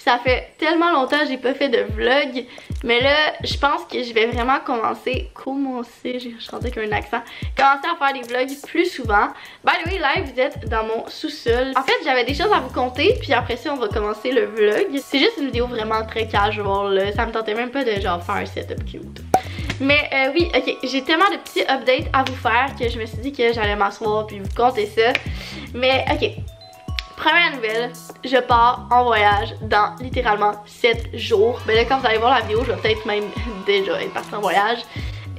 Ça fait tellement longtemps que j'ai pas fait de vlog. Mais là, je pense que je vais vraiment commencer, j'ai chanté avec un accent, commencer à faire des vlogs plus souvent. By the way, là, vous êtes dans mon sous-sol. En fait, j'avais des choses à vous conter, puis après ça, on va commencer le vlog. C'est juste une vidéo vraiment très casual, là. Ça me tentait même pas de genre faire un setup cute. Mais oui, ok, j'ai tellement de petits updates à vous faire que je me suis dit que j'allais m'asseoir puis vous conter ça. Mais ok, première nouvelle, je pars en voyage dans littéralement 7 jours. Ben là, quand vous allez voir la vidéo, je vais peut-être même déjà être partie en voyage.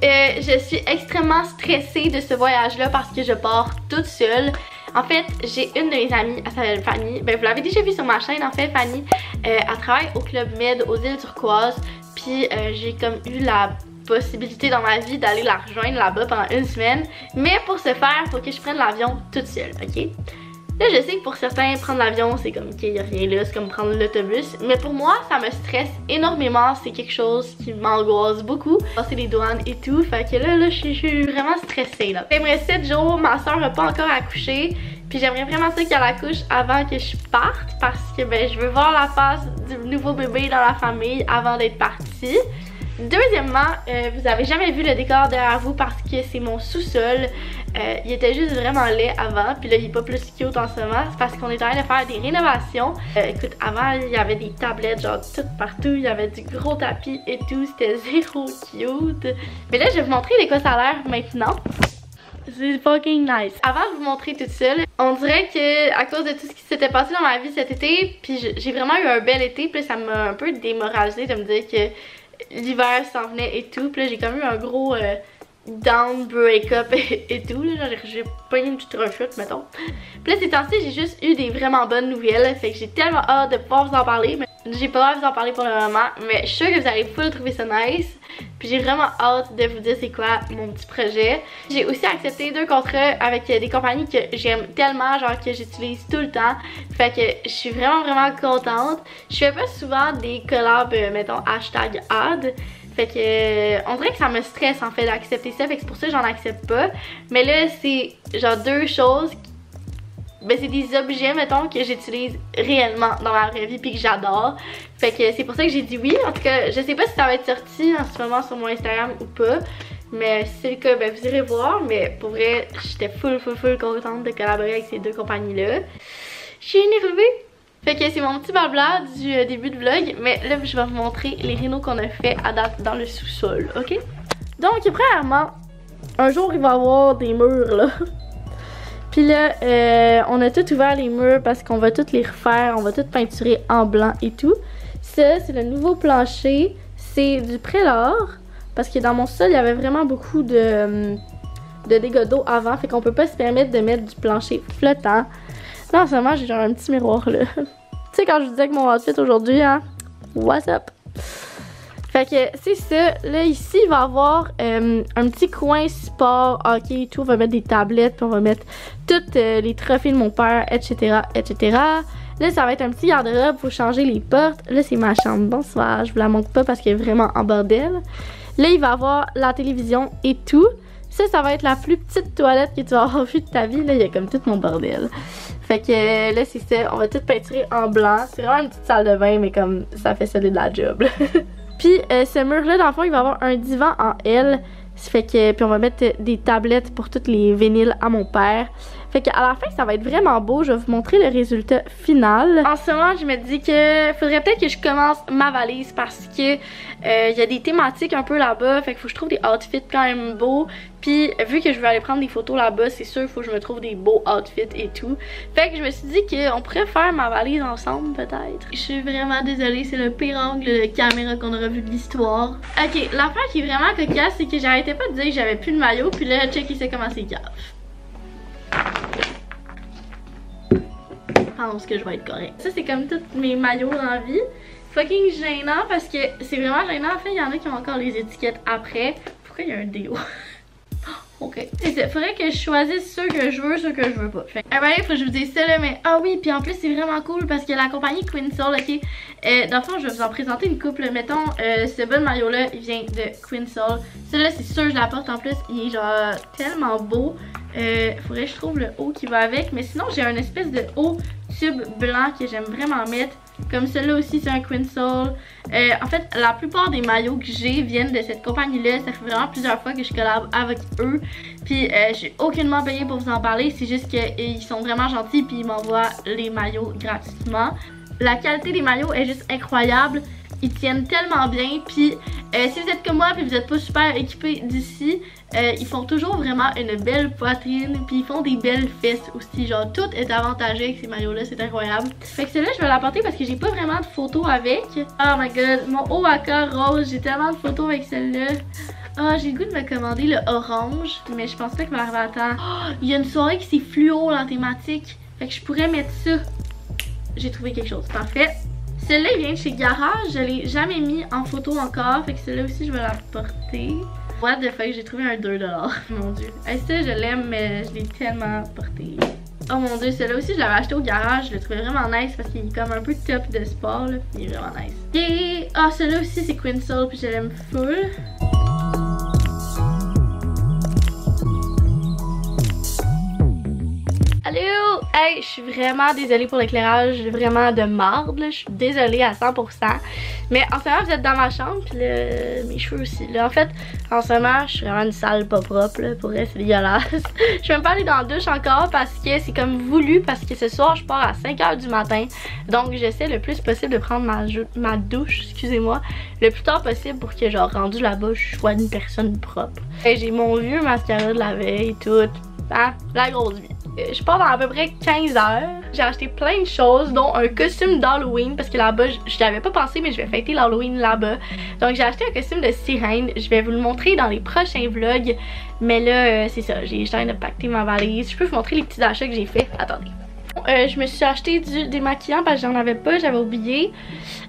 Je suis extrêmement stressée de ce voyage-là parce que je pars toute seule. En fait, j'ai une de mes amies, elle s'appelle Fanny. Ben vous l'avez déjà vu sur ma chaîne en fait, Fanny. Elle travaille au Club Med aux îles Turquoises. Puis j'ai comme eu la possibilité dans ma vie d'aller la rejoindre là-bas pendant une semaine. Mais pour ce faire, il faut que je prenne l'avion toute seule, ok? Là, je sais que pour certains, prendre l'avion, c'est comme qu'il n'y a rien là, c'est comme prendre l'autobus. Mais pour moi, ça me stresse énormément. C'est quelque chose qui m'angoisse beaucoup. Passer les douanes et tout. Fait que là je suis vraiment stressée là. Il me reste 7 jours, ma soeur n'a pas encore accouché. Puis j'aimerais vraiment ça qu'elle accouche avant que je parte. Parce que ben, je veux voir la face du nouveau bébé dans la famille avant d'être partie. Deuxièmement, vous avez jamais vu le décor derrière vous parce que c'est mon sous-sol. Il était juste vraiment laid avant, puis là il est pas plus cute en ce moment. C'est parce qu'on est en train de faire des rénovations. Écoute, avant il y avait des tablettes genre tout partout, il y avait du gros tapis et tout, c'était zéro cute. Mais là je vais vous montrer de quoi ça a l'air maintenant. C'est fucking nice. Avant de vous montrer toute seule, on dirait que à cause de tout ce qui s'était passé dans ma vie cet été, puis j'ai vraiment eu un bel été, puis ça m'a un peu démoralisée de me dire que l'hiver s'en venait et tout. Puis là j'ai comme eu un gros down break-up et tout là, j'ai pas eu une petite rechute mettons. Puis là ces temps-ci j'ai juste eu des vraiment bonnes nouvelles. Fait que j'ai tellement hâte de pouvoir vous en parler. Mais j'ai pas hâte de vous en parler pour le moment. Mais je suis sûre que vous allez full trouver ça nice. Puis j'ai vraiment hâte de vous dire c'est quoi mon petit projet. J'ai aussi accepté 2 contrats avec des compagnies que j'aime tellement, genre que j'utilise tout le temps. Fait que je suis vraiment contente. Je fais pas souvent des collabs, mettons #ad. Fait que on dirait que ça me stresse en fait d'accepter ça. Fait que c'est pour ça que j'en accepte pas. Mais là c'est genre 2 choses. Ben c'est des objets mettons que j'utilise réellement dans ma vraie vie puis que j'adore. Fait que c'est pour ça que j'ai dit oui. En tout cas je sais pas si ça va être sorti en ce moment sur mon Instagram ou pas. Mais si c'est le cas ben vous irez voir. Mais pour vrai j'étais full contente de collaborer avec ces 2 compagnies là. Je suis énervée. Fait que c'est mon petit blabla du début de vlog. Mais là je vais vous montrer les rénaux qu'on a fait à date dans le sous-sol, ok? Donc premièrement, un jour il va y avoir des murs là. Puis là, on a tout ouvert les murs parce qu'on va tout les refaire, on va tout peinturer en blanc et tout. Ça, c'est le nouveau plancher, c'est du Prélor. Parce que dans mon sol, il y avait vraiment beaucoup de dégâts d'eau avant, fait qu'on peut pas se permettre de mettre du plancher flottant. Là, en ce moment, j'ai genre un petit miroir là. Tu sais, quand je vous disais que mon outfit aujourd'hui, hein, what's up? Fait que c'est ça, là ici il va y avoir un petit coin sport, hockey et tout, on va mettre des tablettes, puis on va mettre tous les trophées de mon père, etc. Là ça va être un petit garde-robe, faut changer les portes. Là c'est ma chambre, bonsoir, je vous la montre pas parce qu'elle est vraiment en bordel. Là il va y avoir la télévision et tout. Ça va être la plus petite toilette que tu vas avoir vue de ta vie, là il y a comme tout mon bordel. Fait que là c'est ça, on va tout peinturer en blanc. C'est vraiment une petite salle de bain mais comme ça fait solide la job. Puis ce mur-là, dans le fond, il va avoir un divan en L. Fait que, puis on va mettre des tablettes pour tous les vinyles à mon père. Fait qu'à la fin, ça va être vraiment beau. Je vais vous montrer le résultat final. En ce moment, je me dis que faudrait peut-être que je commence ma valise parce que il y a des thématiques un peu là-bas. Fait qu'il faut que je trouve des outfits quand même beaux. Puis vu que je veux aller prendre des photos là-bas, c'est sûr qu'il faut que je me trouve des beaux outfits et tout. Fait que je me suis dit qu'on pourrait faire ma valise ensemble peut-être. Je suis vraiment désolée, c'est le pire angle de caméra qu'on aura vu de l'histoire. Ok, l'affaire qui est vraiment cocasse, c'est que j'arrêtais pas de dire que j'avais plus de maillot. Puis là, check, c'est comment c'est cave. Je pense que je vais être correct. Ça c'est comme tous mes maillots dans la vie. Fucking gênant parce que c'est vraiment gênant. En fait, il y en a qui ont encore les étiquettes après. Pourquoi il y a un déo? Ok. Il faudrait que je choisisse ceux que je veux, ceux que je veux pas. Fait ben, il faut que je vous dise ça là, mais ah oui, puis en plus c'est vraiment cool parce que la compagnie Quinsoul, ok. Dans le fond, je vais vous en présenter une couple. Mettons, ce bon maillot là, il vient de Quinsoul. Celui-là, c'est sûr, je la porte en plus. Il est genre tellement beau. Faudrait que je trouve le haut qui va avec. Mais sinon, j'ai un espèce de haut tube blanc que j'aime vraiment mettre. Comme celui-là aussi, c'est un Quinsoul. En fait, la plupart des maillots que j'ai viennent de cette compagnie-là. Ça fait vraiment plusieurs fois que je collab avec eux. Puis, je suis aucunement payée pour vous en parler. C'est juste qu'ils sont vraiment gentils. Puis, ils m'envoient les maillots gratuitement. La qualité des maillots est juste incroyable. Ils tiennent tellement bien. Puis, si vous êtes comme moi et vous n'êtes pas super équipé d'ici, ils font toujours vraiment une belle poitrine. Puis, ils font des belles fesses aussi. Genre, tout est avantagé avec ces maillots-là. C'est incroyable. Fait que celle-là, je vais la porter parce que j'ai pas vraiment de photos avec. Oh my god, mon haut à cœur rose. J'ai tellement de photos avec celle-là. Ah, j'ai le goût de me commander le orange. Mais je pense pas qu'il va arriver à temps. Oh, il y a une soirée qui c'est fluo en thématique. Fait que je pourrais mettre ça. J'ai trouvé quelque chose. Parfait. Celle-là, il vient de chez Garage. Je l'ai jamais mis en photo encore. Fait que celle-là aussi, je vais la porter. What the fuck, j'ai trouvé un 2$. Mon dieu. Hey, ça, je l'aime, mais je l'ai tellement porté. Oh mon dieu, celle-là aussi, je l'avais acheté au Garage. Je le trouvais vraiment nice parce qu'il est comme un peu top de sport. Là. Il est vraiment nice. Et ah, celle-là aussi, c'est Quinsoul. Puis je l'aime full. Allô! Hey, je suis vraiment désolée pour l'éclairage, vraiment de marde, là. Je suis désolée à 100%. Mais en ce moment, vous êtes dans ma chambre, puis mes cheveux aussi. Là, en fait, en ce moment, je suis vraiment une salle pas propre, là. Pour vrai, c'est dégueulasse. Je vais me pas aller dans la douche encore parce que c'est comme voulu, parce que ce soir, je pars à 5h du matin. Donc, j'essaie le plus possible de prendre ma douche, excusez-moi, le plus tard possible pour que, genre, rendu là-bas, je sois une personne propre. J'ai mon vieux mascara de la veille et tout. Hein? La grosse vie. Je pars dans à peu près 15 heures. J'ai acheté plein de choses, dont un costume d'Halloween, parce que là-bas, je l'avais pas pensé, mais je vais fêter l'Halloween là-bas. Donc j'ai acheté un costume de sirène. Je vais vous le montrer dans les prochains vlogs. Mais là, c'est ça, j'ai juste de pacter ma valise. Je peux vous montrer les petits achats que j'ai fait. Attendez. Je me suis acheté du démaquillant parce que j'en avais pas, j'avais oublié.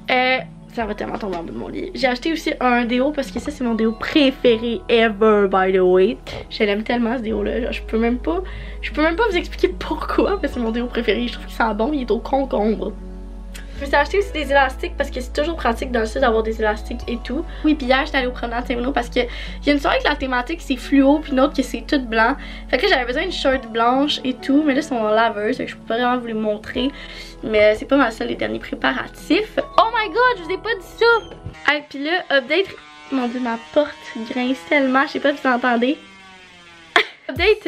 Ça va tellement tomber en bout de mon lit. J'ai acheté aussi un déo parce que ça c'est mon déo préféré ever, by the way. Je l'aime tellement ce déo là. Genre, je peux même pas vous expliquer pourquoi, mais c'est mon déo préféré. Je trouve qu'il sent bon, il est au concombre. Je me suis acheté aussi des élastiques parce que c'est toujours pratique dans le sud d'avoir des élastiques et tout. Oui, puis hier j'étais allée au promenade Saint-Bruno parce que il y a une soirée que la thématique c'est fluo, puis une autre que c'est tout blanc. Fait que j'avais besoin d'une shirt blanche et tout, mais là c'est mon laveuse, fait que je peux pas vraiment vous les montrer. Mais c'est pas mal ça les derniers préparatifs. Oh my god, je vous ai pas dit ça! Hey, puis là, update. Mon dieu, ma porte grince tellement, je sais pas si vous entendez. Update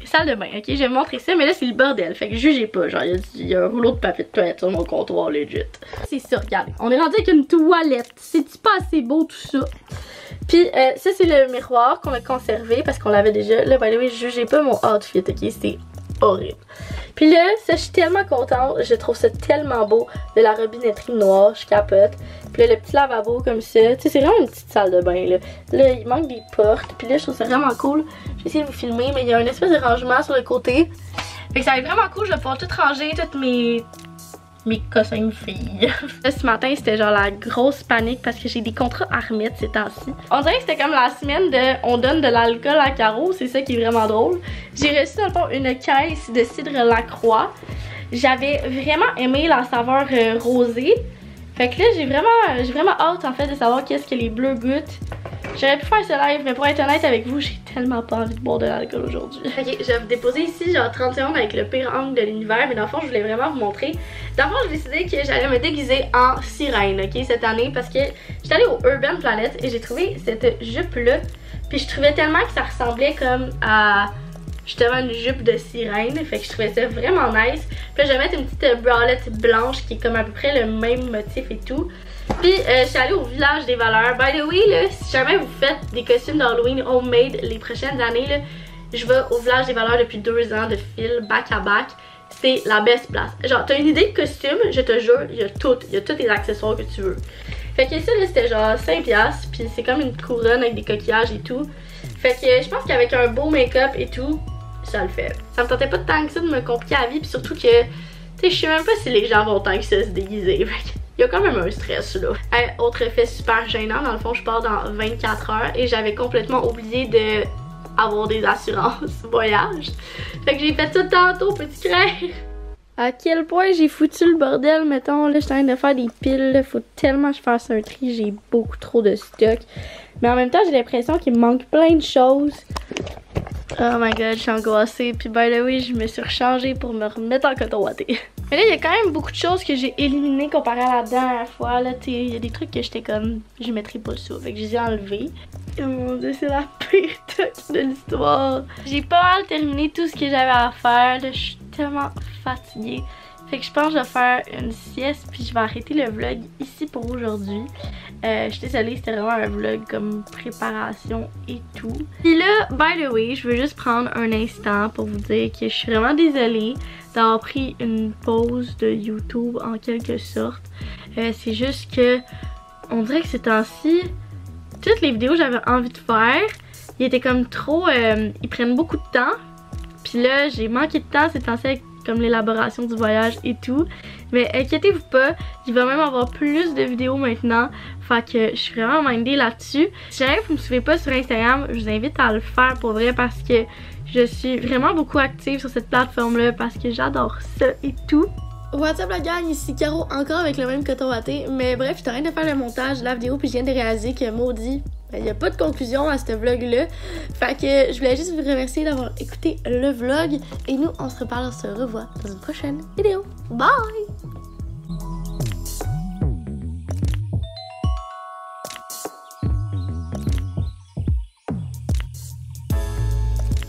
salle de bain, ok? Je vais vous montrer ça, mais là c'est le bordel. Fait que jugez pas, genre il y a un rouleau de papier de toilette sur mon comptoir, legit. C'est ça, regardez. On est rendu avec une toilette. C'est-tu pas assez beau tout ça? Puis ça c'est le miroir qu'on a conservé parce qu'on l'avait déjà. Là, by the way, jugez pas mon outfit, ok? C'est horrible. Puis là, ça, je suis tellement contente. Je trouve ça tellement beau. De la robinetterie noire, je capote. Puis là, le petit lavabo comme ça. Tu sais, c'est vraiment une petite salle de bain, là. Là, il manque des portes. Puis là, je trouve ça vraiment cool. Je vais essayer de vous filmer, mais il y a un espèce de rangement sur le côté. Fait que ça va être vraiment cool. Je vais pouvoir tout ranger, toutes mes cossins de filles. Là, ce matin, c'était genre la grosse panique parce que j'ai des contrats à remettre ces temps-ci. On dirait que c'était comme la semaine de on donne de l'alcool à Caro, c'est ça qui est vraiment drôle. J'ai reçu dans le fond une caisse de cidre Lacroix. J'avais vraiment aimé la saveur rosée. Fait que là, j'ai vraiment hâte en fait de savoir qu'est-ce que les bleus goûtent. J'aurais pu faire ce live, mais pour être honnête avec vous, j'ai tellement pas envie de boire de l'alcool aujourd'hui. Ok, je vais vous déposer ici genre 30 secondes avec le pire angle de l'univers, mais dans le fond, je voulais vraiment vous montrer. Dans le fond, j'ai décidé que j'allais me déguiser en sirène, ok, cette année, parce que j'étais allée au Urban Planet et j'ai trouvé cette jupe-là. Puis je trouvais tellement que ça ressemblait comme à justement une jupe de sirène, fait que je trouvais ça vraiment nice. Puis là, je vais mettre une petite bralette blanche qui est comme à peu près le même motif et tout. Puis je suis allée au village des valeurs. By the way, là, si jamais vous faites des costumes d'Halloween homemade les prochaines années, là, je vais au village des valeurs depuis 2 ans de fil, back à back. C'est la best place. Genre, t'as une idée de costume, je te jure, il y a tous les accessoires que tu veux. Fait que ça, là, c'était genre 5$, puis c'est comme une couronne avec des coquillages et tout. Fait que je pense qu'avec un beau make-up et tout, ça le fait. Ça me tentait pas tant que ça de me compliquer la vie, puis surtout que, tu sais, je sais même pas si les gens vont tant que ça se déguiser. Il y a quand même un stress là. Autre fait super gênant, dans le fond je pars dans 24 heures et j'avais complètement oublié de avoir des assurances voyage. Fait que j'ai fait ça tantôt, petit crève. À quel point j'ai foutu le bordel, mettons, là je suis en train de faire des piles, là, faut tellement que je fasse un tri, j'ai beaucoup trop de stock. Mais en même temps j'ai l'impression qu'il me manque plein de choses. Oh my god, je suis angoissée. Puis by the way, je me suis rechangée pour me remettre en coton watté. Mais là, il y a quand même beaucoup de choses que j'ai éliminées comparé à la dernière fois. Là, il y a des trucs que j'étais comme, je mettrais pas ça. Fait que je les ai enlevés. Oh mon dieu, c'est la pire touch de l'histoire. J'ai pas mal terminé tout ce que j'avais à faire. Là, je suis tellement fatiguée. Fait que je pense que je vais faire une sieste puis je vais arrêter le vlog ici pour aujourd'hui. Je suis désolée, c'était vraiment un vlog comme préparation et tout. Puis là, by the way, je veux juste prendre un instant pour vous dire que je suis vraiment désolée d'avoir pris une pause de YouTube en quelque sorte. C'est juste que on dirait que ces temps-ci, toutes les vidéos que j'avais envie de faire, ils étaient comme trop, ils prennent beaucoup de temps. Puis là, j'ai manqué de temps ces temps-ci avec comme l'élaboration du voyage et tout. Mais inquiétez-vous pas, il va même avoir plus de vidéos maintenant. Fait que je suis vraiment mindée là-dessus. Si jamais vous me suivez pas sur Instagram, je vous invite à le faire pour vrai parce que je suis vraiment beaucoup active sur cette plateforme-là parce que j'adore ça et tout. What's up la gang, ici Caro, encore avec le même coton watté. Mais bref, je suis en train de faire le montage de la vidéo puis je viens de réaliser que maudit, il n'y a pas de conclusion à ce vlog-là. Fait que je voulais juste vous remercier d'avoir écouté le vlog. Et nous, on se reparle, on se revoit dans une prochaine vidéo. Bye!